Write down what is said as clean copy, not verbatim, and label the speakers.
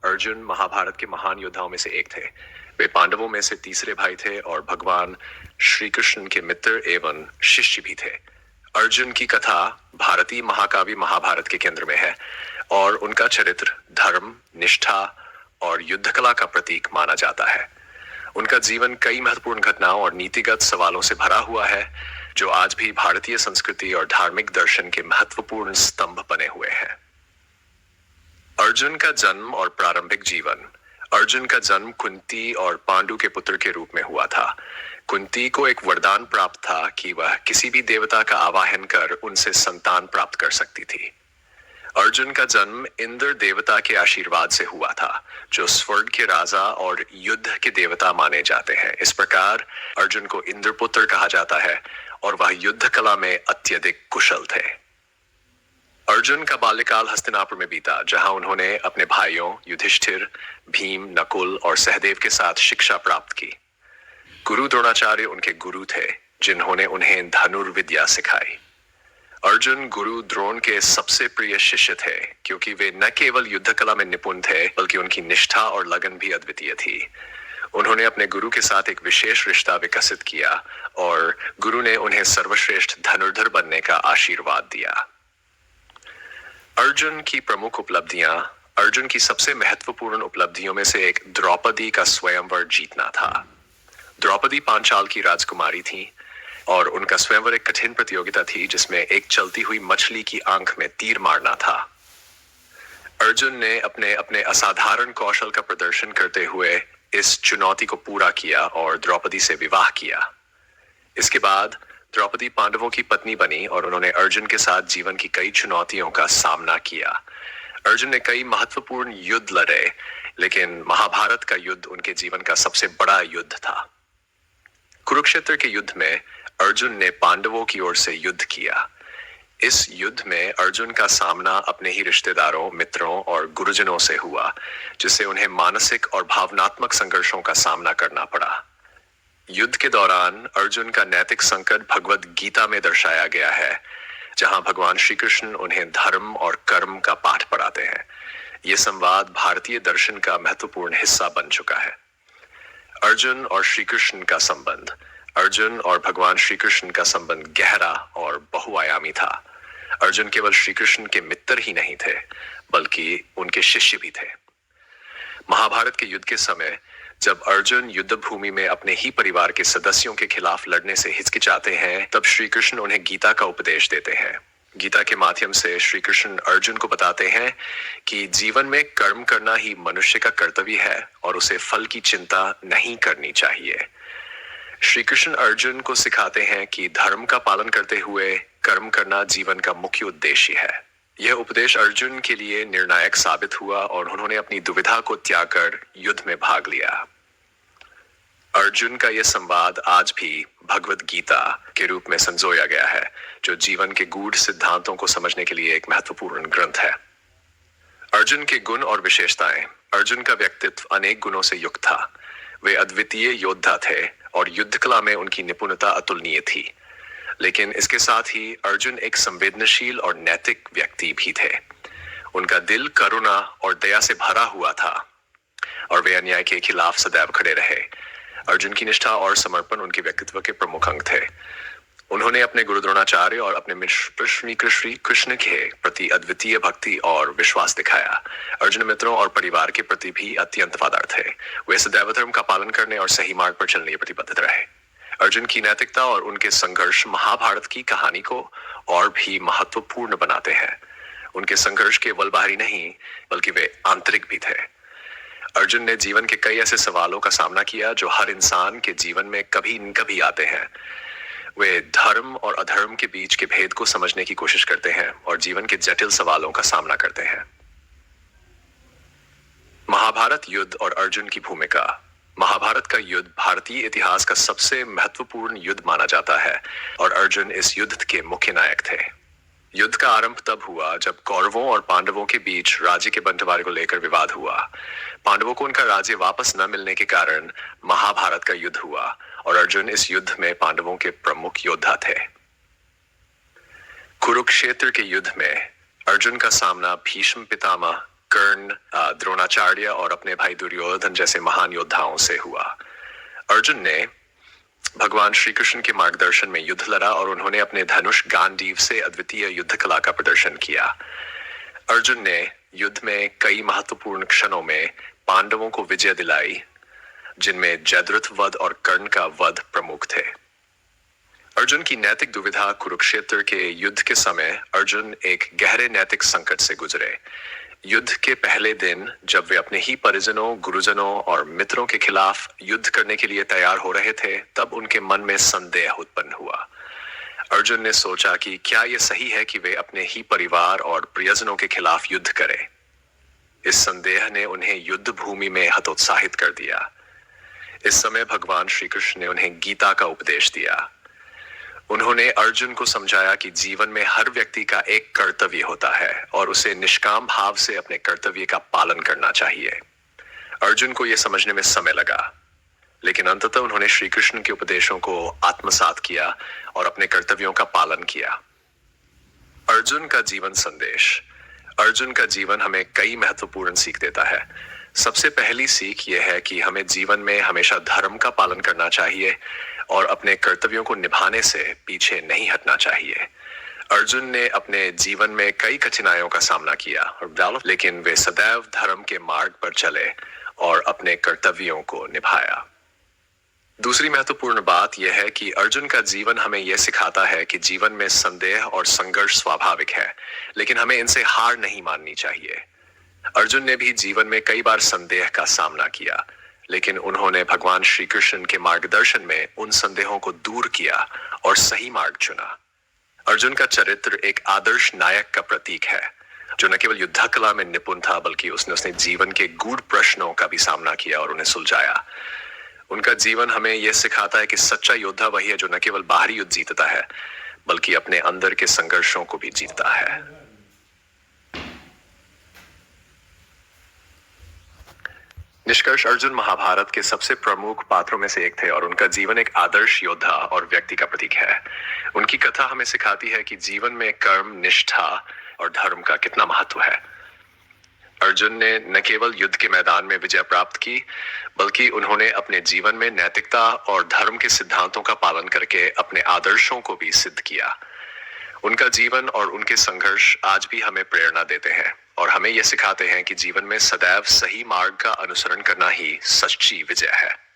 Speaker 1: अर्जुन महाभारत के महान योद्धाओं में से एक थे। वे पांडवों में से तीसरे भाई थे और भगवान श्री कृष्ण के मित्र एवं शिष्य भी थे। अर्जुन की कथा भारतीय महाकाव्य महाभारत के केंद्र में है और उनका चरित्र धर्म, निष्ठा और युद्ध कला का प्रतीक माना जाता है। उनका जीवन कई महत्वपूर्ण घटनाओं और नीतिगत सवालों से भरा हुआ है, जो आज भी भारतीय संस्कृति और धार्मिक दर्शन के महत्वपूर्ण स्तंभ बने हुए हैं। अर्जुन का जन्म और प्रारंभिक जीवन। अर्जुन का जन्म कुंती और पांडु के पुत्र के रूप में हुआ था। कुंती को एक वरदान प्राप्त था कि वह किसी भी देवता का आवाहन कर उनसे संतान प्राप्त कर सकती थी। अर्जुन का जन्म इंद्र देवता के आशीर्वाद से हुआ था, जो स्वर्ग के राजा और युद्ध के देवता माने जाते हैं। इस प्रकार अर्जुन को इंद्रपुत्र कहा जाता है और वह युद्ध कला में अत्यधिक कुशल थे। अर्जुन का बाल्यकाल हस्तिनापुर में बीता, जहां उन्होंने अपने भाइयों युधिष्ठिर, भीम, नकुल और सहदेव के साथ शिक्षा प्राप्त की। गुरु द्रोणाचार्य उनके गुरु थे, जिन्होंने उन्हें धनुर्विद्या सिखाई। अर्जुन गुरु द्रोण के सबसे प्रिय शिष्य थे, क्योंकि वे न केवल युद्ध कला में निपुण थे, बल्कि उनकी निष्ठा और लगन भी अद्वितीय थी। उन्होंने अपने गुरु के साथ एक विशेष रिश्ता विकसित किया और गुरु ने उन्हें सर्वश्रेष्ठ धनुर्धर बनने का आशीर्वाद दिया। अर्जुन की प्रमुख उपलब्धियां। अर्जुन की सबसे महत्वपूर्ण उपलब्धियों में से एक द्रौपदी का स्वयंवर जीतना था। द्रौपदी पांचाल की राजकुमारी थी और उनका स्वयंवर एक कठिन प्रतियोगिता थी, जिसमें एक चलती हुई मछली की आंख में तीर मारना था। अर्जुन ने अपने अपने असाधारण कौशल का प्रदर्शन करते हुए इस चुनौती को पूरा किया और द्रौपदी से विवाह किया। इसके बाद द्रौपदी पांडवों की पत्नी बनी और उन्होंने अर्जुन के साथ जीवन की कई चुनौतियों का सामना किया। अर्जुन ने कई महत्वपूर्ण युद्ध लड़े, लेकिन महाभारत का युद्ध उनके जीवन का सबसे बड़ा युद्ध था। कुरुक्षेत्र के युद्ध में अर्जुन ने पांडवों की ओर से युद्ध किया। इस युद्ध में अर्जुन का सामना अपने ही रिश्तेदारों, मित्रों और गुरुजनों से हुआ, जिससे उन्हें मानसिक और भावनात्मक संघर्षों का सामना करना पड़ा। युद्ध के दौरान अर्जुन का नैतिक संकट भगवद गीता में दर्शाया गया है, जहां भगवान श्री कृष्ण उन्हें धर्म और कर्म का पाठ पढ़ाते हैं। ये संवाद भारतीय दर्शन का महत्वपूर्ण हिस्सा बन चुका है। अर्जुन और श्री कृष्ण का संबंध। अर्जुन और भगवान श्री कृष्ण का संबंध गहरा और बहुआयामी था। अर्जुन केवल श्री कृष्ण के मित्र ही नहीं थे, बल्कि उनके शिष्य भी थे। महाभारत के युद्ध के समय जब अर्जुन युद्ध भूमि में अपने ही परिवार के सदस्यों के खिलाफ लड़ने से हिचकिचाते हैं, तब श्री कृष्ण उन्हें गीता का उपदेश देते हैं। गीता के माध्यम से श्री कृष्ण अर्जुन को बताते हैं कि जीवन में कर्म करना ही मनुष्य का कर्तव्य है और उसे फल की चिंता नहीं करनी चाहिए। श्री कृष्ण अर्जुन को सिखाते हैं कि धर्म का पालन करते हुए कर्म करना जीवन का मुख्य उद्देश्य है। यह उपदेश अर्जुन के लिए निर्णायक साबित हुआ और उन्होंने अपनी दुविधा को त्याग कर युद्ध में भाग लिया। अर्जुन का यह संवाद आज भी भगवद गीता के रूप में संजोया गया है, जो जीवन के गूढ़ सिद्धांतों को समझने के लिए एक महत्वपूर्ण ग्रंथ है। अर्जुन के गुण और विशेषताएं। अर्जुन का व्यक्तित्व अनेक गुणों से युक्त था। वे अद्वितीय योद्धा थे और युद्ध कला में उनकी निपुणता अतुलनीय थी। लेकिन इसके साथ ही अर्जुन एक संवेदनशील और नैतिक व्यक्ति भी थे। उनका दिल करुणा और दया से भरा हुआ था और वे अन्याय के खिलाफ सदैव खड़े रहे। अर्जुन की निष्ठा और समर्पण उनके व्यक्तित्व के प्रमुख अंग थे। उन्होंने अपने गुरु द्रोणाचार्य और अपने मित्र श्री कृष्ण के प्रति अद्वितीय भक्ति और विश्वास दिखाया। अर्जुन मित्रों और परिवार के प्रति भी अत्यंत वफादार थे। वे सदैव धर्म का पालन करने और सही मार्ग पर चलने प्रतिबद्ध रहे। अर्जुन की नैतिकता और उनके संघर्ष महाभारत की कहानी को और भी महत्वपूर्ण बनाते हैं। उनके संघर्ष केवल बाहरी नहीं, बल्कि वे आंतरिक भी थे। अर्जुन ने जीवन के कई ऐसे सवालों का सामना किया जो हर इंसान के जीवन में कभी न कभी आते हैं। वे धर्म और अधर्म के बीच के भेद को समझने की कोशिश करते हैं और जीवन के जटिल सवालों का सामना करते हैं। महाभारत युद्ध और अर्जुन की भूमिका। महाभारत का युद्ध भारतीय इतिहास का सबसे महत्वपूर्ण युद्ध माना जाता है और अर्जुन इस युद्ध के मुख्य नायक थे। युद्ध का आरंभ तब हुआ जब कौरवों और पांडवों के बीच राज्य के बंटवारे को लेकर विवाद हुआ। पांडवों को उनका राज्य वापस न मिलने के कारण महाभारत का युद्ध हुआ और अर्जुन इस युद्ध में पांडवों के प्रमुख योद्धा थे। कुरुक्षेत्र के युद्ध में अर्जुन का सामना भीष्म पितामह, कर्ण, द्रोणाचार्य कृपाचार्य और अपने भाई दुर्योधन जैसे महान योद्धाओं से हुआ। अर्जुन ने भगवान श्री कृष्ण के मार्गदर्शन में युद्ध लड़ा और उन्होंने अपने धनुष गांडीव से अद्वितीय युद्ध कला का प्रदर्शन किया। अर्जुन ने युद्ध में कई महत्वपूर्ण क्षणों में पांडवों को विजय दिलाई, जिनमें जयद्रथ वध और कर्ण का वध प्रमुख थे। अर्जुन की नैतिक दुविधा। कुरुक्षेत्र के युद्ध के समय अर्जुन एक गहरे नैतिक संकट से गुजरे। युद्ध के पहले दिन जब वे अपने ही परिजनों, गुरुजनों और मित्रों के खिलाफ युद्ध करने के लिए तैयार हो रहे थे, तब उनके मन में संदेह उत्पन्न हुआ। अर्जुन ने सोचा कि क्या यह सही है कि वे अपने ही परिवार और प्रियजनों के खिलाफ युद्ध करें। इस संदेह ने उन्हें युद्ध भूमि में हतोत्साहित कर दिया। इस समय भगवान श्री कृष्ण ने उन्हें गीता का उपदेश दिया। उन्होंने अर्जुन को समझाया कि जीवन में हर व्यक्ति का एक कर्तव्य होता है और उसे निष्काम भाव से अपने कर्तव्य का पालन करना चाहिए। अर्जुन को यह समझने में समय लगा, लेकिन अंततः उन्होंने श्री कृष्ण के उपदेशों को आत्मसात किया और अपने कर्तव्यों का पालन किया। अर्जुन का जीवन संदेश। अर्जुन का जीवन हमें कई महत्वपूर्ण सीख देता है। सबसे पहली सीख यह है कि हमें जीवन में हमेशा धर्म का पालन करना चाहिए और अपने कर्तव्यों को निभाने से पीछे नहीं हटना चाहिए। अर्जुन ने अपने जीवन में कई कठिनाइयों का सामना किया, लेकिन वे सदैव धर्म के मार्ग पर चले और अपने कर्तव्यों को निभाया। दूसरी महत्वपूर्ण बात यह है कि अर्जुन का जीवन हमें यह सिखाता है कि जीवन में संदेह और संघर्ष स्वाभाविक है, लेकिन हमें इनसे हार नहीं माननी चाहिए। अर्जुन ने भी जीवन में कई बार संदेह का सामना किया, लेकिन उन्होंने भगवान श्री कृष्ण के मार्गदर्शन में उन संदेहों को दूर किया और सही मार्ग चुना। अर्जुन का चरित्र एक आदर्श नायक का प्रतीक है, जो न केवल युद्ध कला में निपुण था, बल्कि उसने जीवन के गूढ़ प्रश्नों का भी सामना किया और उन्हें सुलझाया। उनका जीवन हमें यह सिखाता है कि सच्चा योद्धा वही है जो न केवल बाहरी युद्ध जीतता है, बल्कि अपने अंदर के संघर्षों को भी जीतता है। निष्कर्ष। अर्जुन महाभारत के सबसे प्रमुख पात्रों में से एक थे और उनका जीवन एक आदर्श योद्धा और व्यक्ति का प्रतीक है। उनकी कथा हमें सिखाती है कि जीवन में कर्म, निष्ठा और धर्म का कितना महत्व है। अर्जुन ने न केवल युद्ध के मैदान में विजय प्राप्त की, बल्कि उन्होंने अपने जीवन में नैतिकता और धर्म के सिद्धांतों का पालन करके अपने आदर्शों को भी सिद्ध किया। उनका जीवन और उनके संघर्ष आज भी हमें प्रेरणा देते हैं और हमें यह सिखाते हैं कि जीवन में सदैव सही मार्ग का अनुसरण करना ही सच्ची विजय है।